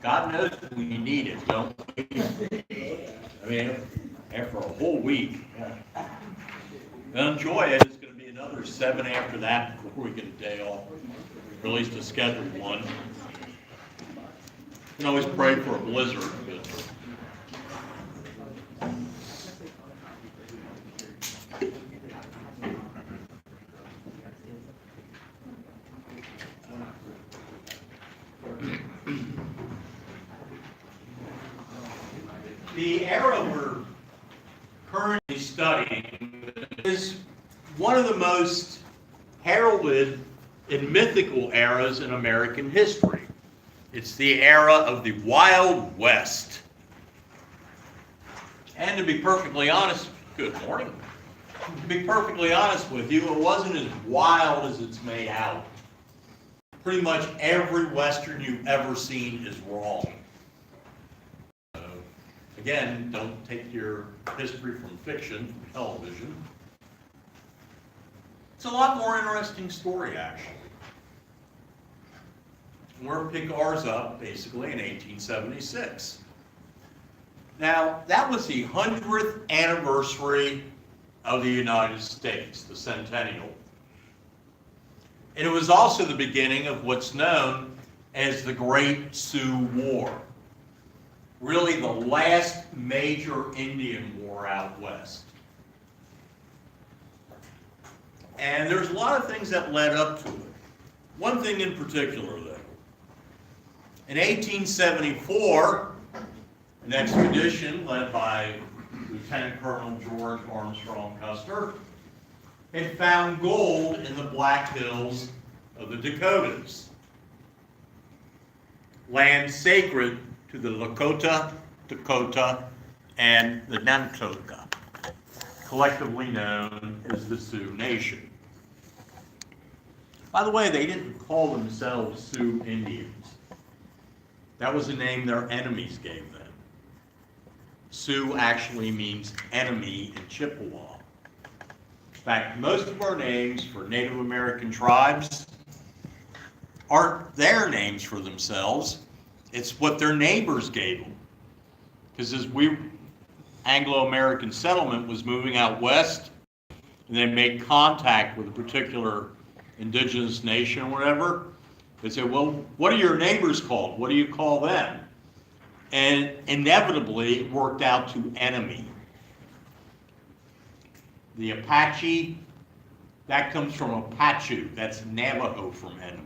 God knows we need it, don't we? I mean, after a whole week. Yeah. Enjoy it. It's going to be another 7 after that before we get a day off, or at least a scheduled one. You can always pray for a blizzard. But the era we're currently studying is one of the most heralded and mythical eras in American history. It's the era of the Wild West. And to be perfectly honest, good morning. To be perfectly honest with you, it wasn't as wild as it's made out. Pretty much every Western you've ever seen is wrong. Again, don't take your history from fiction, from television. It's a lot more interesting story, actually. We're going to pick ours up, basically, in 1876. Now, that was the 100th anniversary of the United States, the centennial. And it was also the beginning of what's known as the Great Sioux War. Really the last major Indian war out west. And there's a lot of things that led up to it. One thing in particular, though. In 1874, an expedition led by Lieutenant Colonel George Armstrong Custer had found gold in the Black Hills of the Dakotas, land sacred to the Lakota, Dakota, and the Nanticoke, collectively known as the Sioux Nation. By the way, they didn't call themselves Sioux Indians. That was a name their enemies gave them. Sioux actually means enemy in Chippewa. In fact, most of our names for Native American tribes aren't their names for themselves. It's what their neighbors gave them. Because as Anglo-American settlement was moving out west, and they made contact with a particular indigenous nation or whatever, they said, well, what are your neighbors called? What do you call them? And inevitably, it worked out to enemy. The Apache, that comes from Apache. That's Navajo from enemy.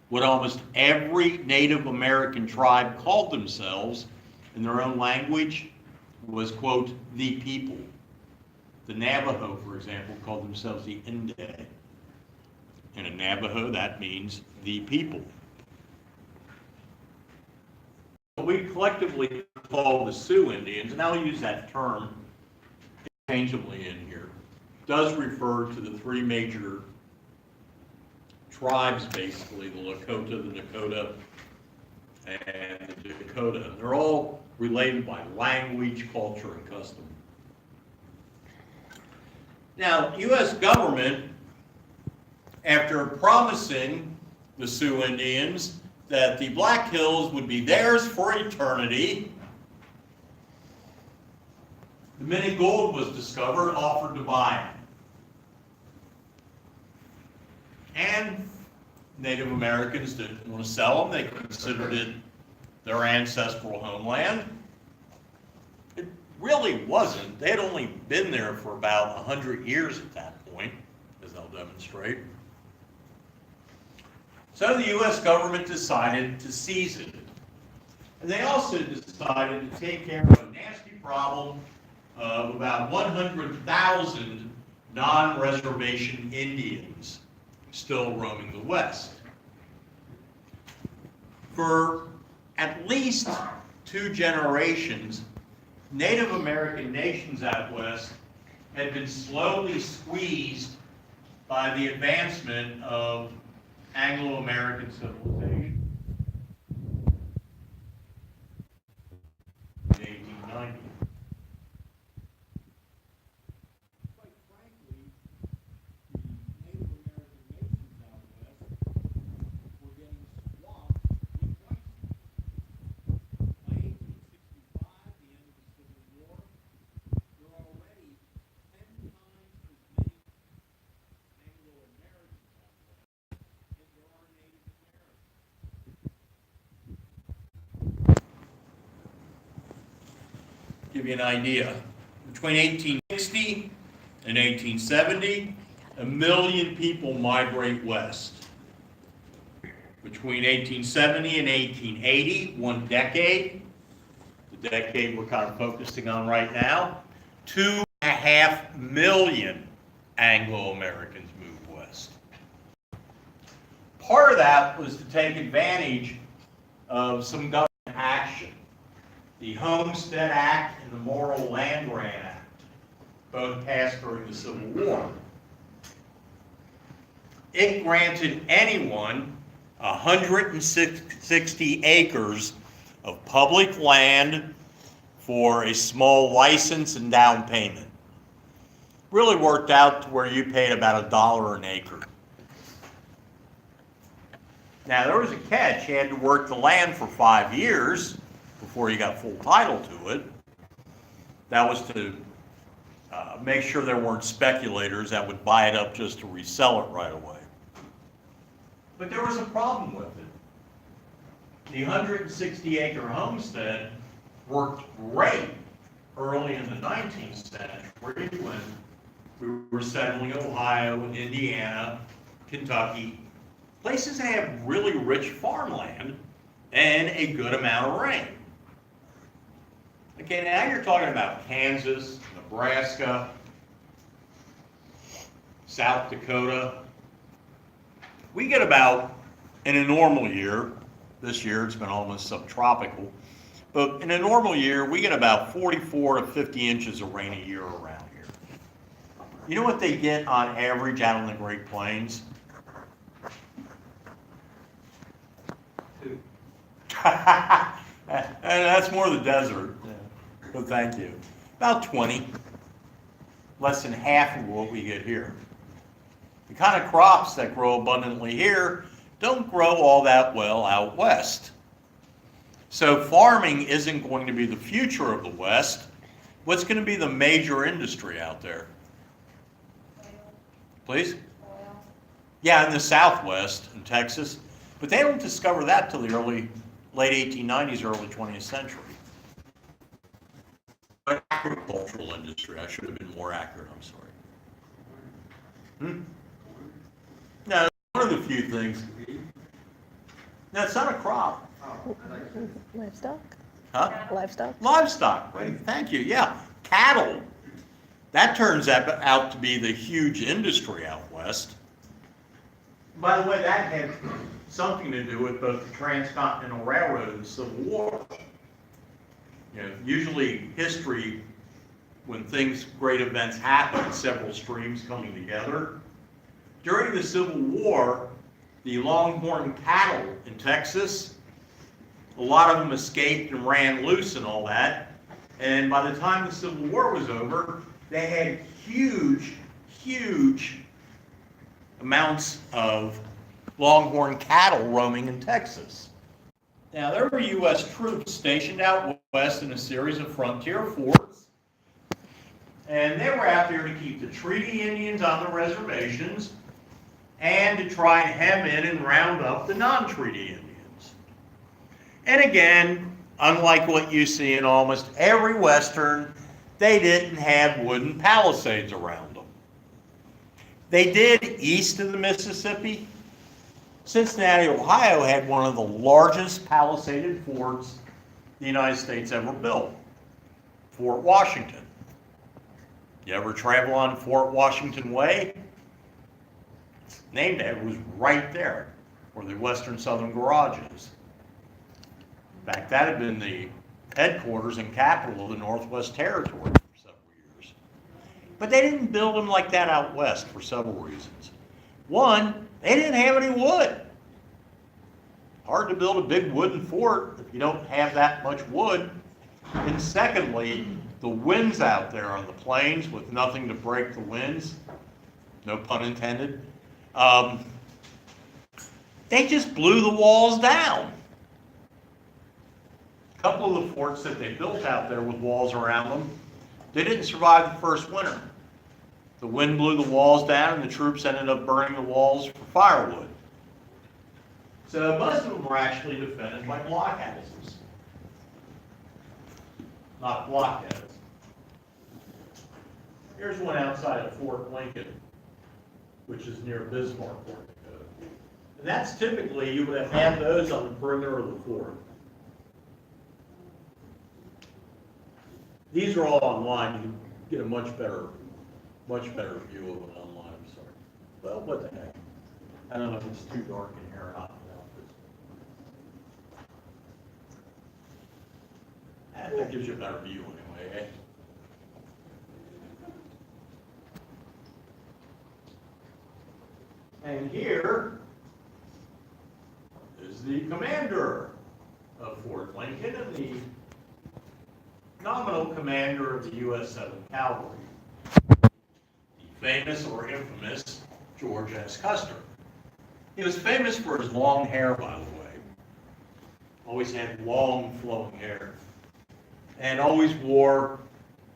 What almost every Native American tribe called themselves in their own language was, quote, the people. The Navajo, for example, called themselves the Inde. And in Navajo, that means the people. What we collectively call the Sioux Indians, and I'll use that term interchangeably in here, does refer to the three major tribes, basically, the Lakota, the Dakota, and the Dakota. They're all related by language, culture, and custom. Now, U.S. government, after promising the Sioux Indians that the Black Hills would be theirs for eternity, the minute gold was discovered, offered to buy it. And Native Americans didn't want to sell them. They considered it their ancestral homeland. It really wasn't. They had only been there for about 100 years at that point, as I'll demonstrate. So the U.S. government decided to seize it. And they also decided to take care of a nasty problem of about 100,000 non-reservation Indians still roaming the West. For at least 2 generations, Native American nations out west had been slowly squeezed by the advancement of Anglo-American civilization. In 1890. Quite frankly, the Native American nations out west were getting swamped with white give you an idea. Between 1860 and 1870, 1 million people migrate west. Between 1870 and 1880, 1 decade, the decade we're kind of focusing on right now, 2.5 million Anglo-Americans moved west. Part of that was to take advantage of some government action. The Homestead Act and the Morrill Land Grant Act, both passed during the Civil War. It granted anyone 160 acres of public land for a small license and down payment. Really worked out to where you paid about $1 an acre. Now there was a catch. You had to work the land for 5 years before you got full title to it. That was to make sure there weren't speculators that would buy it up just to resell it right away. But there was a problem with it. The 160-acre homestead worked great early in the 19th century when we were settling Ohio, Indiana, Kentucky, places that have really rich farmland and a good amount of rain. Okay, now you're talking about Kansas, Nebraska, South Dakota. We get about, in a normal year, this year it's been almost subtropical, but in a normal year we get about 44 to 50 inches of rain a year around here. You know what they get on average out in the Great Plains? 2. And that's more the desert, so thank you. About 20, less than half of what we get here. The kind of crops that grow abundantly here don't grow all that well out west. So farming isn't going to be the future of the West. What's going to be the major industry out there? Please? Yeah, in the Southwest, in Texas. But they don't discover that till the late 1890s, early 20th century. But agricultural industry, I should have been more accurate, I'm sorry. No, one of the few things. No, it's not a crop. Livestock? Huh? Livestock? Livestock, right, thank you, yeah. Cattle. That turns out to be the huge industry out west. By the way, that had something to do with both the Transcontinental Railroad and the Civil War. You know, usually history, when great events happen, several streams coming together. During the Civil War, the longhorn cattle in Texas, a lot of them escaped and ran loose and all that. And by the time the Civil War was over, they had huge, huge amounts of longhorn cattle roaming in Texas. Now, there were U.S. troops stationed out west in a series of frontier forts, and they were out there to keep the treaty Indians on the reservations and to try and hem in and round up the non-treaty Indians. And again, unlike what you see in almost every Western, they didn't have wooden palisades around them. They did east of the Mississippi. Cincinnati, Ohio had one of the largest palisaded forts the United States ever built, Fort Washington. You ever travel on Fort Washington Way? It's named after, it was right there where the Western Southern Garage is. In fact, that had been the headquarters and capital of the Northwest Territory for several years. But they didn't build them like that out west for several reasons. One, they didn't have any wood. Hard to build a big wooden fort if you don't have that much wood. And secondly, the winds out there on the plains with nothing to break the winds, no pun intended, they just blew the walls down. A couple of the forts that they built out there with walls around them, they didn't survive the first winter. The wind blew the walls down and the troops ended up burning the walls for firewood. So most of them were actually defended by blockhouses. Not blockheads. Here's one outside of Fort Lincoln, which is near Bismarck, North Dakota. And that's typically, you would have had those on the perimeter of the fort. These are all online. You get a much better view of it online, I'm sorry. Well, what the heck? I don't know if it's too dark in here or not. That gives you a better view anyway, eh? And here is the commander of Fort Lincoln and the nominal commander of the U.S. 7th Cavalry, the famous or infamous George S. Custer. He was famous for his long hair, by the way. Always had long flowing hair. And always wore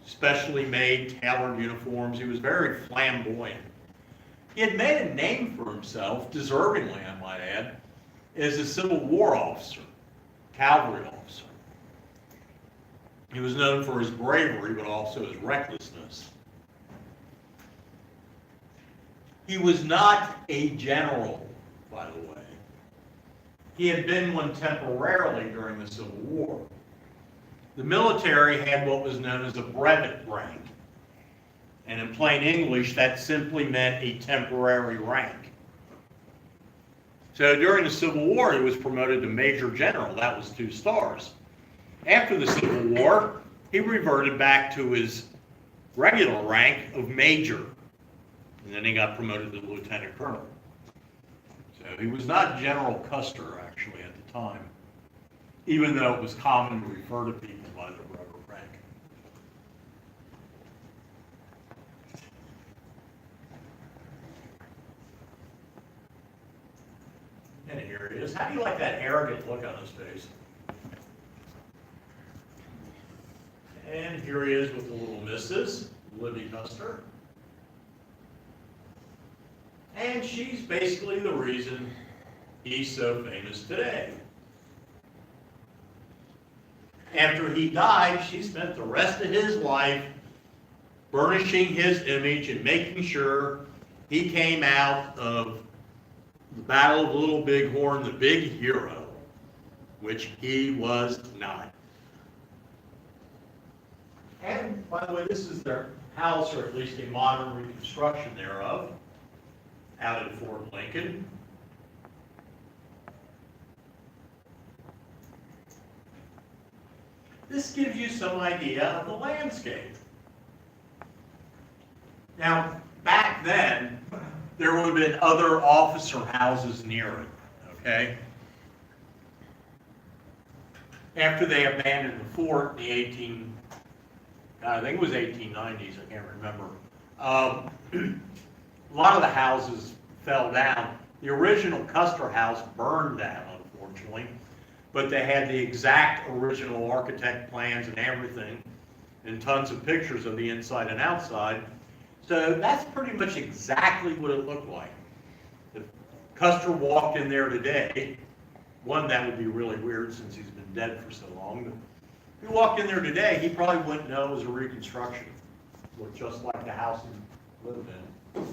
specially made tailored uniforms. He was very flamboyant. He had made a name for himself, deservingly I might add, as a Civil War officer, cavalry officer. He was known for his bravery, but also his recklessness. He was not a general, by the way. He had been one temporarily during the Civil War. The military had what was known as a brevet rank. And in plain English, that simply meant a temporary rank. So during the Civil War, he was promoted to Major General. That was 2 stars. After the Civil War, he reverted back to his regular rank of Major. And then he got promoted to Lieutenant Colonel. So he was not General Custer, actually, at the time, even though it was common to refer to people by their brevet rank. And here he is. How do you like that arrogant look on his face? And here he is with the little missus, Libby Custer. And she's basically the reason he's so famous today. After he died, she spent the rest of his life burnishing his image and making sure he came out of the Battle of Little Bighorn, the big hero, which he was not. And, by the way, this is their house, or at least a modern reconstruction thereof, out at Fort Lincoln. This gives you some idea of the landscape. Now, back then, there would have been other officer houses near it, okay? After they abandoned the fort in I think it was 1890s, I can't remember. A lot of the houses fell down. The original Custer house burned down, unfortunately, but they had the exact original architect plans and everything, and tons of pictures of the inside and outside. So that's pretty much exactly what it looked like. If Custer walked in there today, one, that would be really weird since he's been dead for so long, but if he walked in there today, he probably wouldn't know it was a reconstruction. It looked just like the house he lived in.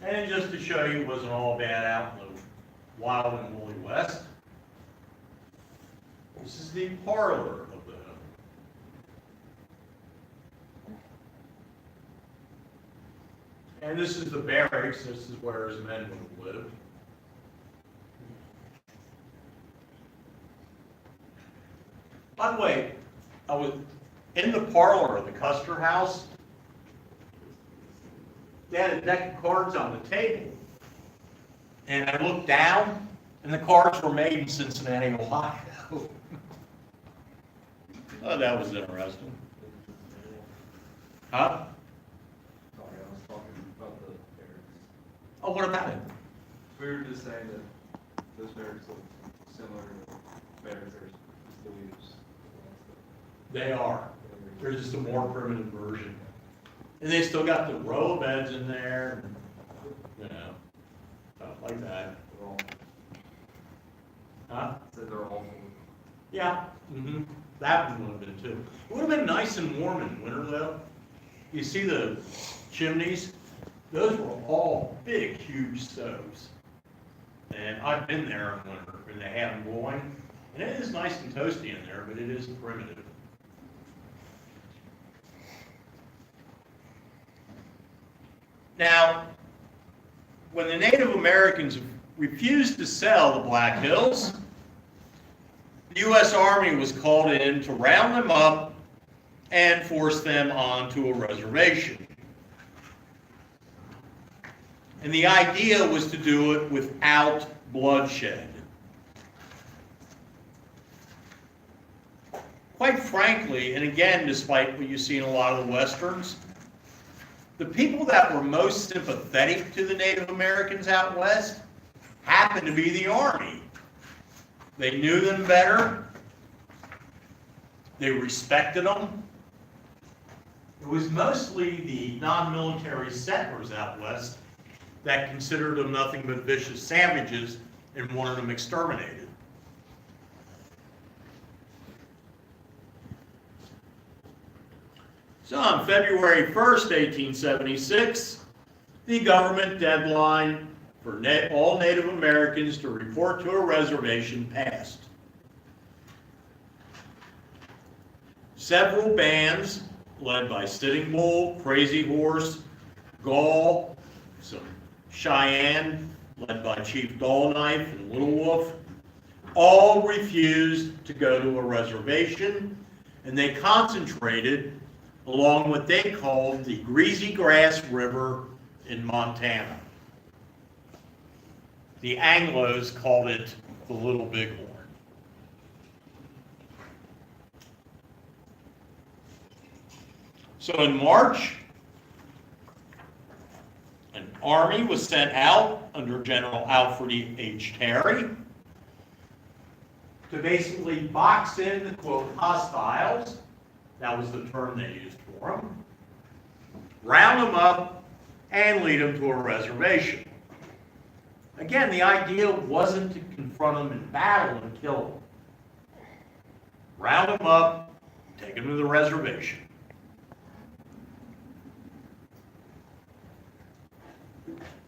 And just to show you it wasn't all bad out in the wild and woolly West, this is the parlor of the home. And this is the barracks. This is where his men would have lived. By the way, I was in the parlor of the Custer house. They had a deck of cards on the table. And I looked down, and the cards were made in Cincinnati, Ohio. Oh, that was interesting. Huh? Sorry, I was talking about the barracks. Oh, what about it? We were just saying that those barracks look similar to barracks that are still used. They are. They're just a more primitive version. And they still got the row of beds in there, and, you know, stuff like that. They're all, Huh? said they're all Yeah. Mm-hmm. That one would have been too. It would have been nice and warm in winter though. you see the chimneys? Those were all big, huge stoves. And I've been there in winter when they have them going. And it is nice and toasty in there, but it is primitive. Now, when the Native Americans refused to sell the Black Hills, the U.S. Army was called in to round them up and force them onto a reservation. And the idea was to do it without bloodshed. Quite frankly, and again, despite what you see in a lot of the Westerns, the people that were most sympathetic to the Native Americans out west happened to be the Army. They knew them better. They respected them. It was mostly the non-military settlers out west that considered them nothing but vicious savages and wanted them exterminated. So on February 1st, 1876, the government deadline for all Native Americans to report to a reservation passed. Several bands, led by Sitting Bull, Crazy Horse, Gall, some Cheyenne, led by Chief Dull Knife and Little Wolf, all refused to go to a reservation, and they concentrated along what they called the Greasy Grass River in Montana. The Anglos called it the Little Bighorn. So in March, an army was sent out under General Alfred H. Terry to basically box in the, quote, hostiles. That was the term they used for them. Round them up and lead them to a reservation. Again, the idea wasn't to confront them in battle and kill them. Round them up, take them to the reservation.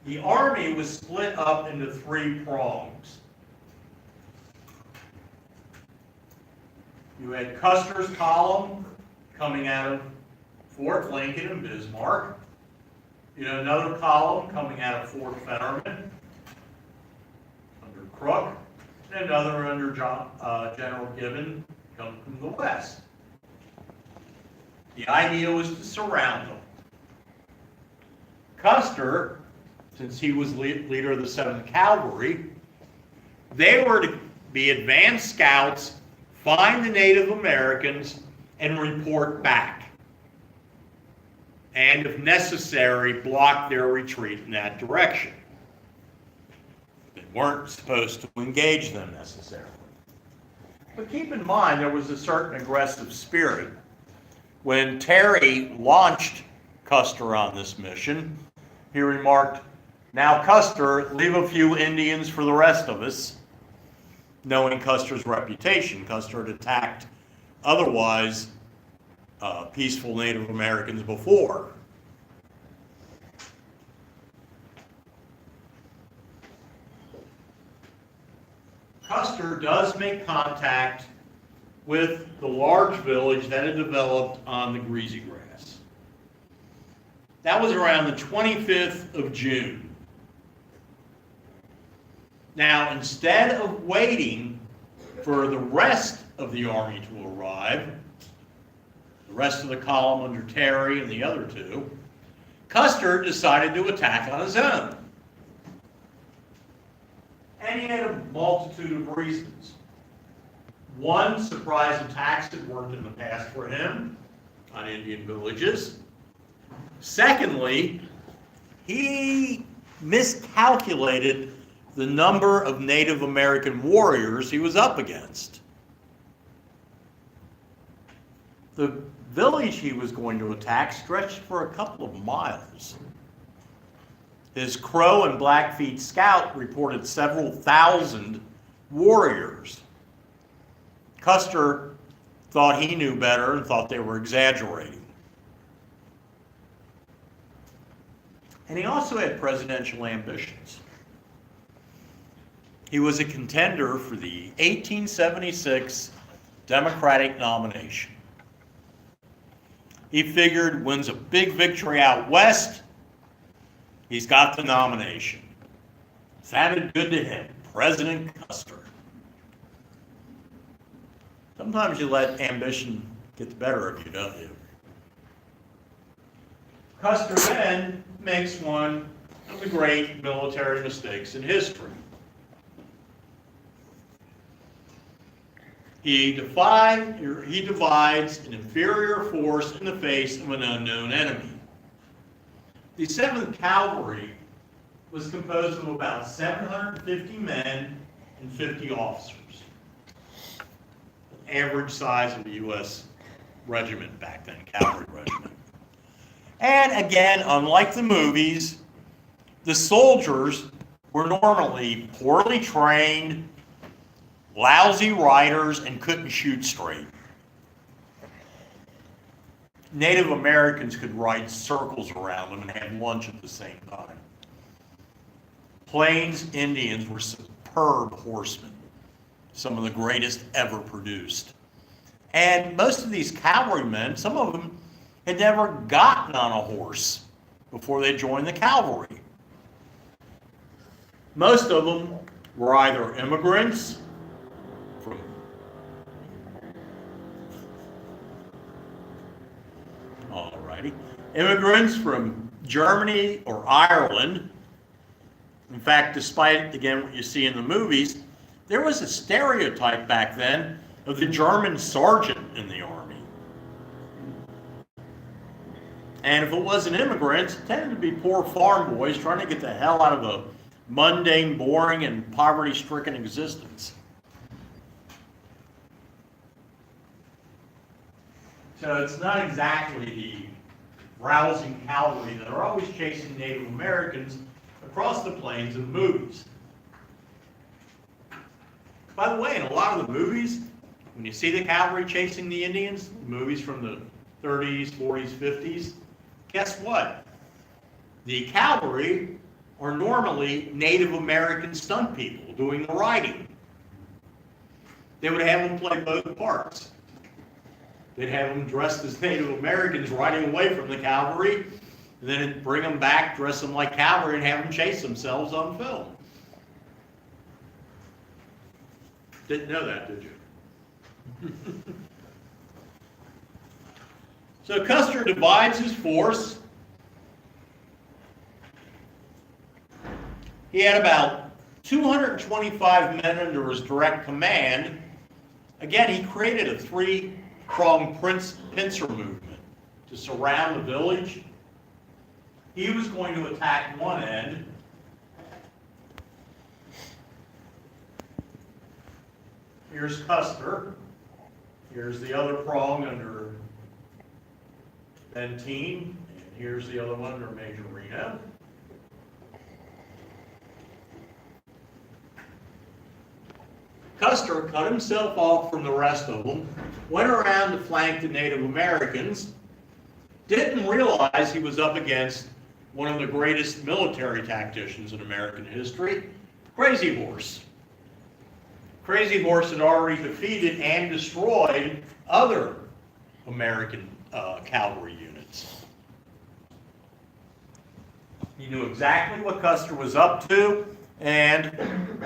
The army was split up into three prongs. You had Custer's column coming out of Fort Lincoln and Bismarck. You had another column coming out of Fort Fetterman under Crook, and another under General Gibbon coming from the west. The idea was to surround them. Custer, since he was leader of the 7th Cavalry, they were to be advanced scouts, find the Native Americans, and report back. And if necessary, block their retreat in that direction. They weren't supposed to engage them necessarily. But keep in mind, there was a certain aggressive spirit. When Terry launched Custer on this mission, he remarked, "Now, Custer, leave a few Indians for the rest of us," knowing Custer's reputation. Custer had attacked otherwise peaceful Native Americans before. Custer does make contact with the large village that had developed on the Greasy Grass. That was around the 25th of June. Now, instead of waiting for the rest of the army to arrive, the rest of the column under Terry and the other two, Custer decided to attack on his own. And he had a multitude of reasons. One, surprise attacks had worked in the past for him on Indian villages. Secondly, he miscalculated the number of Native American warriors he was up against. The village he was going to attack stretched for a couple of miles. His Crow and Blackfeet scout reported several thousand warriors. Custer thought he knew better and thought they were exaggerating. And he also had presidential ambitions. He was a contender for the 1876 Democratic nomination. He figured wins a big victory out west, he's got the nomination. Sounded good to him, President Custer. Sometimes you let ambition get the better of you, don't you? Custer then makes one of the great military mistakes in history. He divides an inferior force in the face of an unknown enemy. The 7th Cavalry was composed of about 750 men and 50 officers. Average size of the U.S. regiment back then, cavalry regiment. And again, unlike the movies, the soldiers were normally poorly trained, lousy riders, and couldn't shoot straight. Native Americans could ride circles around them and have lunch at the same time. Plains Indians were superb horsemen, some of the greatest ever produced. And most of these cavalrymen, some of them had never gotten on a horse before they joined the cavalry. Most of them were either immigrants from immigrants from Germany or Ireland. In fact, despite, again, what you see in the movies, there was a stereotype back then of the German sergeant in the army. And if it wasn't immigrants, it tended to be poor farm boys trying to get the hell out of a mundane, boring, and poverty-stricken existence. So it's not exactly the rousing cavalry that are always chasing Native Americans across the plains in the movies. By the way, in a lot of the movies, when you see the cavalry chasing the Indians, movies from the 30s, 40s, 50s, guess what? The cavalry are normally Native American stunt people doing the riding. They would have them play both parts. They'd have them dressed as Native Americans riding away from the cavalry, and then bring them back, dress them like cavalry, and have them chase themselves on film. Didn't know that, did you? So Custer divides his force. He had about 225 men under his direct command. Again, he created a three-pronged pincer movement to surround the village. He was going to attack one end. Here's Custer. Here's the other prong under Benteen. And here's the other one under Major Reno. Custer cut himself off from the rest of them, went around to flank the Native Americans, didn't realize he was up against one of the greatest military tacticians in American history, Crazy Horse. Crazy Horse had already defeated and destroyed other American cavalry units. He knew exactly what Custer was up to and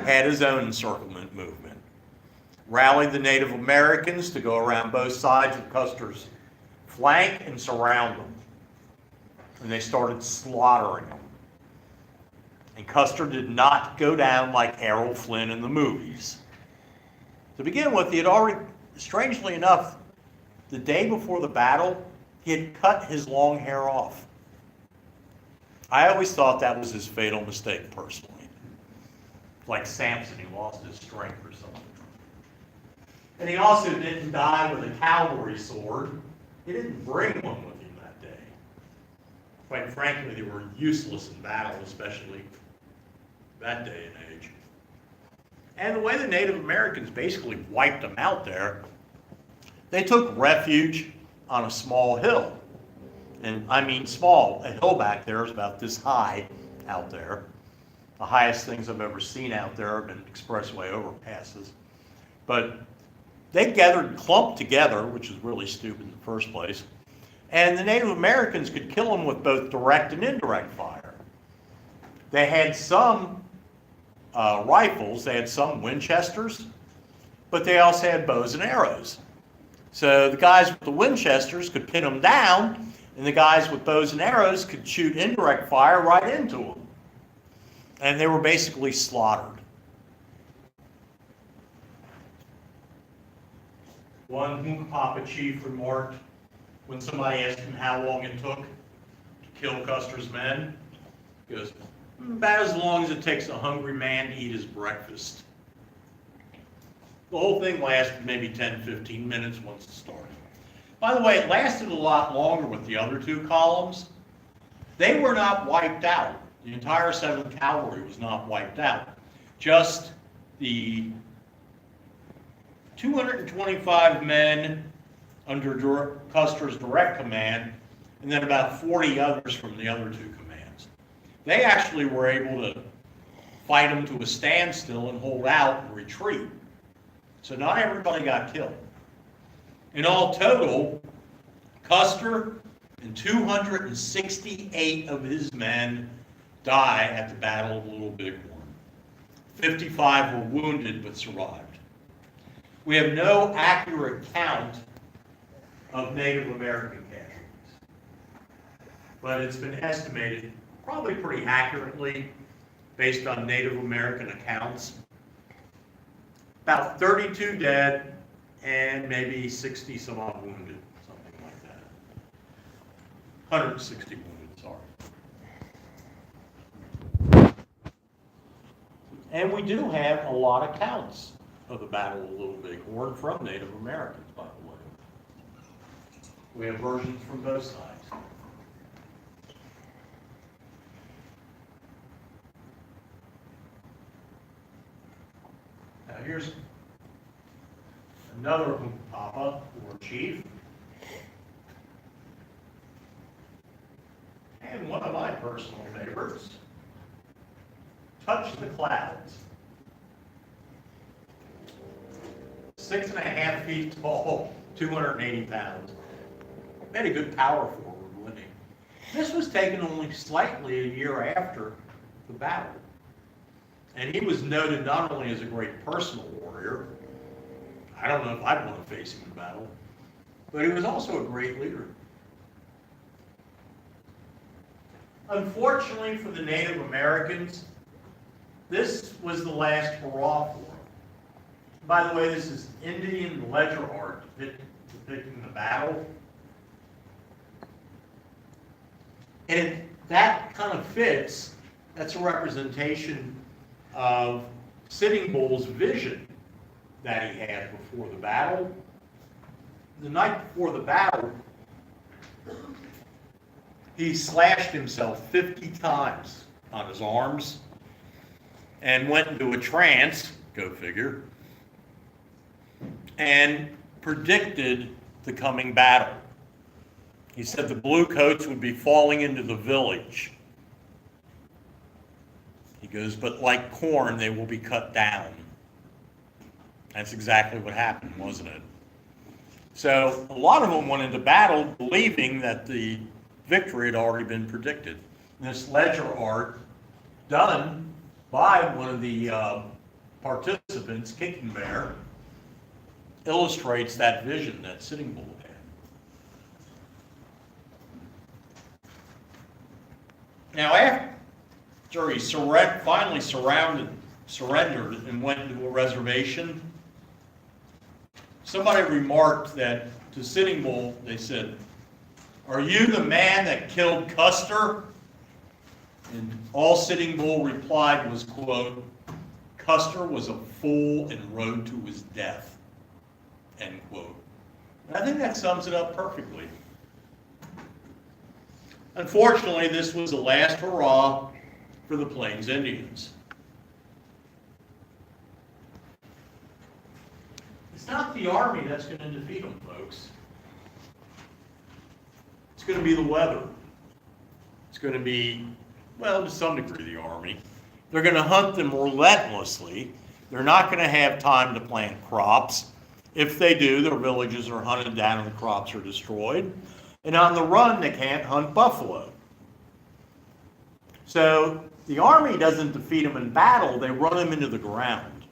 had his own encirclement movement. Rallied the Native Americans to go around both sides of Custer's flank and surround them. And they started slaughtering them. And Custer did not go down like Errol Flynn in the movies. To begin with, he had already, strangely enough, the day before the battle, he had cut his long hair off. I always thought that was his fatal mistake, personally. Like Samson, he lost his strength or something. And he also didn't die with a cavalry sword. He didn't bring one with him that day. Quite frankly, they were useless in battle, especially that day and age. And the way the Native Americans basically wiped them out there, they took refuge on a small hill. And I mean small. A hill back there is about this high out there. The highest things I've ever seen out there have been expressway overpasses. But they gathered clumped together, which is really stupid in the first place. And the Native Americans could kill them with both direct and indirect fire. They had some rifles, they had some Winchesters, but they also had bows and arrows. So the guys with the Winchesters could pin them down, and the guys with bows and arrows could shoot indirect fire right into them. And they were basically slaughtered. One Hunkpapa chief remarked when somebody asked him how long it took to kill Custer's men, he goes, about as long as it takes a hungry man to eat his breakfast. The whole thing lasted maybe 10, 15 minutes once it started. By the way, it lasted a lot longer with the other two columns. They were not wiped out. The entire 7th Cavalry was not wiped out. Just the 225 men under Custer's direct command, and then about 40 others from the other two commands. They actually were able to fight them to a standstill and hold out and retreat. So not everybody got killed. In all total, Custer and 268 of his men die at the Battle of Little Bighorn. 55 were wounded but survived. We have no accurate count of Native American casualties, but it's been estimated probably pretty accurately based on Native American accounts. About 32 dead and maybe 60 some odd wounded, something like that. 160 wounded, sorry. And we do have a lot of counts of the Battle of Little Bighorn from Native Americans, by the way. We have versions from both sides. Now here's another Hunkpapa, or chief. And one of my personal favorites, Touch the Clouds. 6.5 feet tall, 280 pounds. Had a good power forward, wouldn't he? This was taken only slightly a year after the battle. And he was noted not only as a great personal warrior, I don't know if I'd want to face him in battle, but he was also a great leader. Unfortunately for the Native Americans, this was the last hurrah for them. By the way, this is Indian ledger art depicting the battle. And that kind of fits, that's a representation of Sitting Bull's vision that he had before the battle. The night before the battle, he slashed himself 50 times on his arms and went into a trance, go figure, and predicted the coming battle. He said the bluecoats would be falling into the village. He goes, but like corn, they will be cut down. That's exactly what happened, wasn't it? So a lot of them went into battle believing that the victory had already been predicted. And this ledger art, done by one of the participants, Kicking Bear, illustrates that vision that Sitting Bull had. Now, after he finally surrendered and went into a reservation, somebody remarked that to Sitting Bull, they said, "Are you the man that killed Custer?" And all Sitting Bull replied was, quote, "Custer was a fool and rode to his death," end quote. And I think that sums it up perfectly. Unfortunately, this was the last hurrah for the Plains Indians. It's not the Army that's going to defeat them, folks. It's going to be the weather. It's going to be, well, to some degree, the Army. They're going to hunt them relentlessly. They're not going to have time to plant crops. If they do, their villages are hunted down and the crops are destroyed. And on the run, they can't hunt buffalo. So the Army doesn't defeat them in battle, they run them into the ground.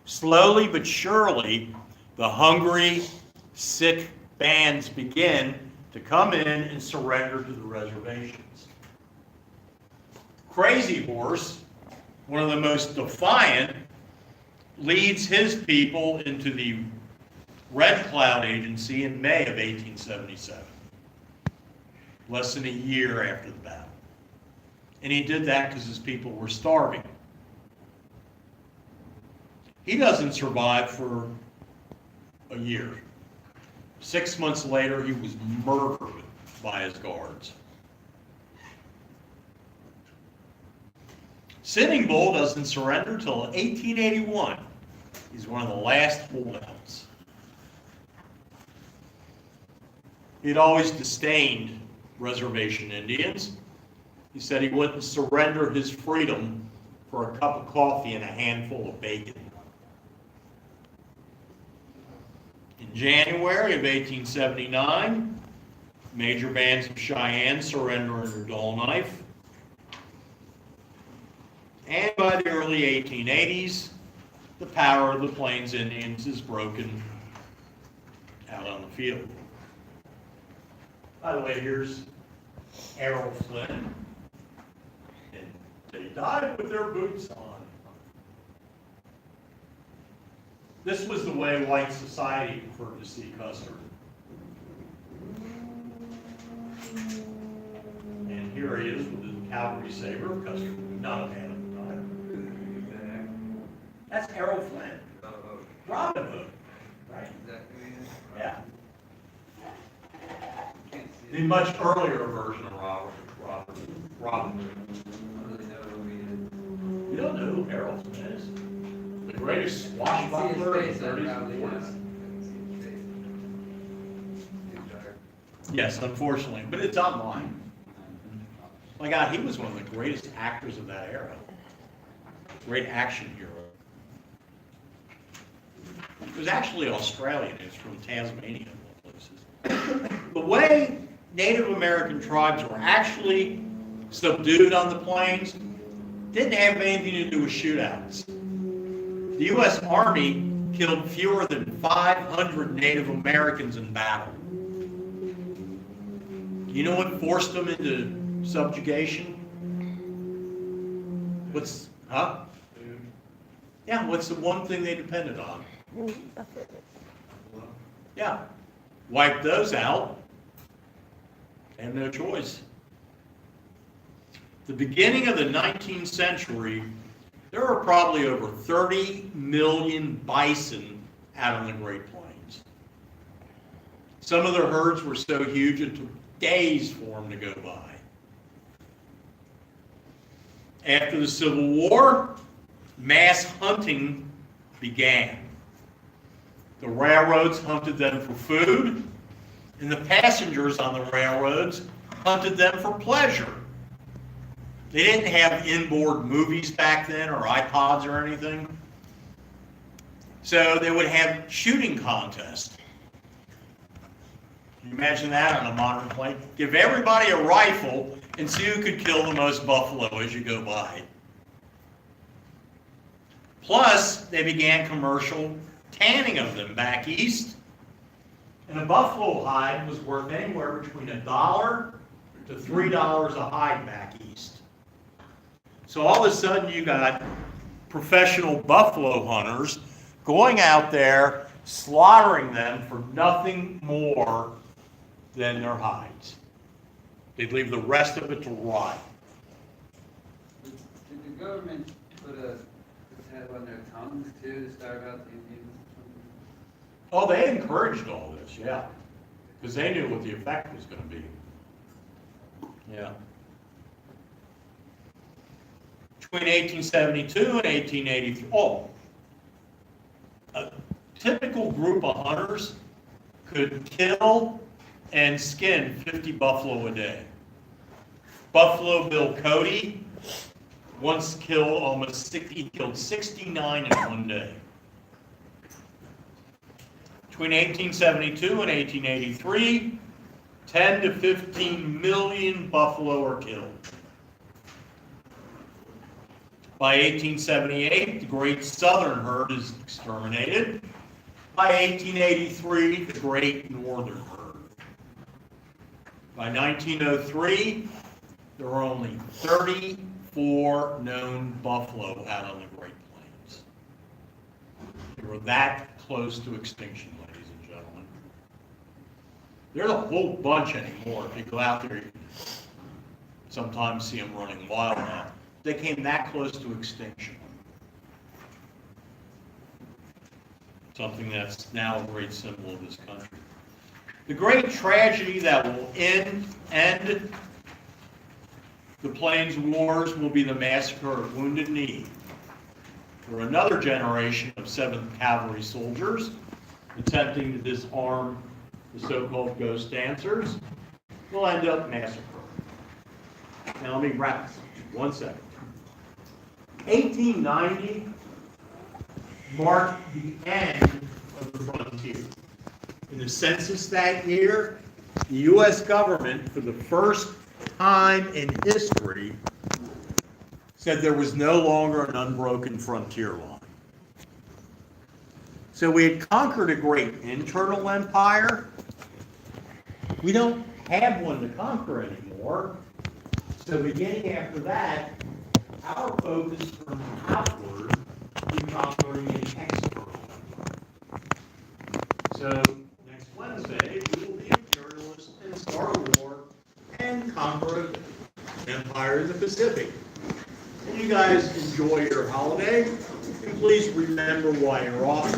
Slowly but surely, the hungry, sick bands begin to come in and surrender to the reservations. Crazy Horse, one of the most defiant, leads his people into the Red Cloud Agency in May of 1877, less than a year after the battle. And he did that because his people were starving. He doesn't survive for a year. 6 months later, he was murdered by his guards. Sitting Bull doesn't surrender until 1881. He's one of the last holdouts. He'd always disdained reservation Indians. He said he wouldn't surrender his freedom for a cup of coffee and a handful of bacon. In January of 1879, major bands of Cheyenne surrender under Dull Knife. And by the early 1880s, the power of the Plains Indians is broken out on the field. By the way, here's Errol Flynn. And they died with their boots on. This was the way white society preferred to see Custer. And here he is with his cavalry saber. Custer would not have had him die. That's Errol Flynn. Robin Hood, right? Yeah. The much earlier version of Robin Hood. You don't know who Errol Flynn is? The greatest swashbuckler in the 30s and 40s. Yes, unfortunately, but it's online. My God, he was one of the greatest actors of that era. Great action hero. He was actually Australian. He was from Tasmania, of all places. The way Native American tribes were actually subdued on the plains didn't have anything to do with shootouts. The U.S. Army killed fewer than 500 Native Americans in battle. You know what forced them into subjugation? Yeah, what's the one thing they depended on? Yeah, wipe those out. They have no choice. The beginning of the 19th century, there were probably over 30 million bison out on the Great Plains. Some of their herds were so huge it took days for them to go by. After the Civil War, mass hunting began. The railroads hunted them for food, and the passengers on the railroads hunted them for pleasure. They didn't have inboard movies back then or iPods or anything. So they would have shooting contests. Can you imagine that on a modern plane? Give everybody a rifle and see who could kill the most buffalo as you go by. Plus, they began commercial tanning of them back east. And a buffalo hide was worth anywhere between $1 to $3 a hide back east. So all of a sudden you got professional buffalo hunters going out there, slaughtering them for nothing more than their hides. They'd leave the rest of it to rot. Did the government put a tab on their tongues too to starve out the Indians? Oh, they encouraged all this, yeah. Because they knew what the effect was going to be. Yeah. Between 1872 and 1883, a typical group of hunters could kill and skinned 50 buffalo a day. Buffalo Bill Cody once killed he killed 69 in one day. Between 1872 and 1883, 10 to 15 million buffalo are killed. By 1878, the great southern herd is exterminated. By 1883, the great northern herd. By 1903, there were only 34 known buffalo out on the Great Plains. They were that close to extinction, ladies and gentlemen. There's a whole bunch anymore. If you go out there, you can sometimes see them running wild now. They came that close to extinction. Something that's now a great symbol of this country. The great tragedy that will end the Plains Wars will be the massacre of Wounded Knee, where another generation of 7th Cavalry soldiers attempting to disarm the so-called ghost dancers will end up massacred. Now let me wrap this up. 1 second. 1890 marked the end of the frontier. In the census that year, the U.S. government, for the first time in history, said there was no longer an unbroken frontier line. So we had conquered a great internal empire. We don't have one to conquer anymore. So beginning after that, our focus from outward is conquering an external empire. So next Wednesday, we will be imperialists and start a war and conquer an empire in the Pacific. And you guys enjoy your holiday, and please remember why you're off.